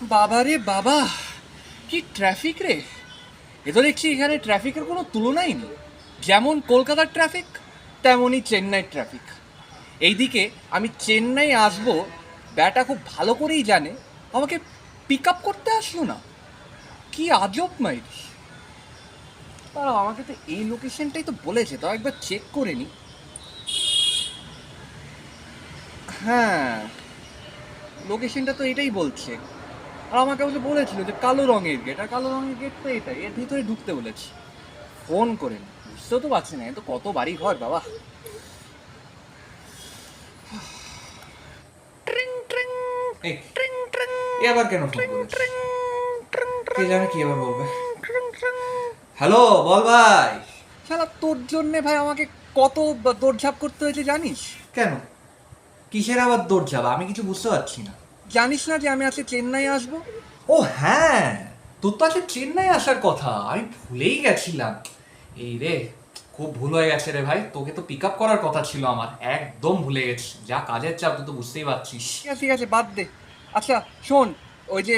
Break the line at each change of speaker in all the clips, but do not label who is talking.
বাবা রে বাবা, কি ট্রাফিক রে! এ তো দেখছি এখানে ট্রাফিকের কোনো তুলনাই নেই। যেমন কলকাতার ট্রাফিক, তেমনই চেন্নাইয়ের ট্রাফিক। এইদিকে আমি চেন্নাই আসবো, ব্যাটা খুব ভালো করেই জানে, আমাকে পিক আপ করতে আসলো না। কি আজব মাইরি! তারা আমাকে তো এই লোকেশনটাই তো বলেছে, তাও একবার চেক করে নি। হ্যাঁ, লোকেশনটা তো এটাই বলছে। আর আমাকে বলে বলেছিল যে কালো রঙের গেট, আর কালো রঙের গেট তো এটাই, এর ভিতরে ঢুকতে বলেছি। ফোন করে নি, বুঝতেও তো পারছি না, এ তো কত বাড়ি ঘর বাবা। ট্রিং ট্রিং
এই
ট্রিং ট্রিং
এ আবার কেন ফোন
ট্রিং
করেছে?
ট্রিং ট্রিং
কে
ট্রিং
জানে কি আবার বলবে।
ট্রিং ট্রিং।
হ্যালো, বল ভাই।
শালা তোর জন্যে ভাই আমাকে কত দৌড়ঝাঁপ করতে হয়েছে জানিস?
কেন? কিসের আবার দৌড় আমি কিছু বুঝতে পারছি না।
জানিস না যে আমি আজকে চেন্নাই আসবো?
ও হ্যাঁ, তোর তো আজকে চেন্নাই আসার কথা, আমি ভুলেই গেছিলাম। এই রে, খুব ভুল হয়ে গেছে রে ভাই, তোকে তো পিক আপ করার কথা ছিল আমার, একদম ভুলে গেছি। যা কাজের চাপ তুই তো বুঝতেই পারছিস।
ঠিক আছে, বাদ দে। আচ্ছা শোন, ওই যে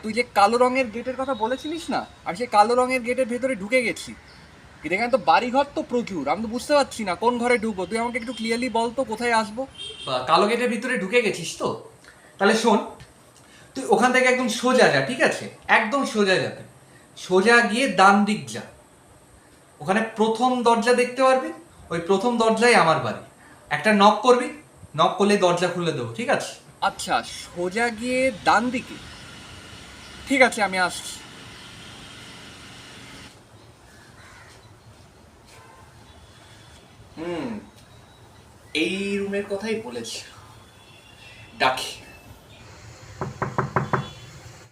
তুই যে কালো রঙের গেটের কথা বলেছিলিস না, আমি সেই কালো রঙের গেটের ভেতরে ঢুকে গেছি। কিন্তু এখানে তো বাড়িঘর তো প্রচুর, আমি তো বুঝতে পারছি না কোন ঘরে ঢুকবো। তুই আমাকে একটু ক্লিয়ারলি বল তো কোথায় আসবো।
কালো গেটের ভিতরে ঢুকে গেছিস তো? তাহলে শোন, তুই ওখান থেকে একদম সোজা যা, ঠিক আছে? একদম সোজা যাবে, সোজা গিয়ে ডান দিক যা। ওখানে প্রথম দরজা দেখতে পারবি, ওই প্রথম দরজায় আমার বাড়ি। একটা নক করবি, নক করলে দরজা খুলে দেবো, ঠিক আছে?
আচ্ছা, সোজা গিয়ে ডান দিকে। ঠিক আছে, আমি আসছি।
হুম, এই রুমের কথাই বলেছি, ডাকি।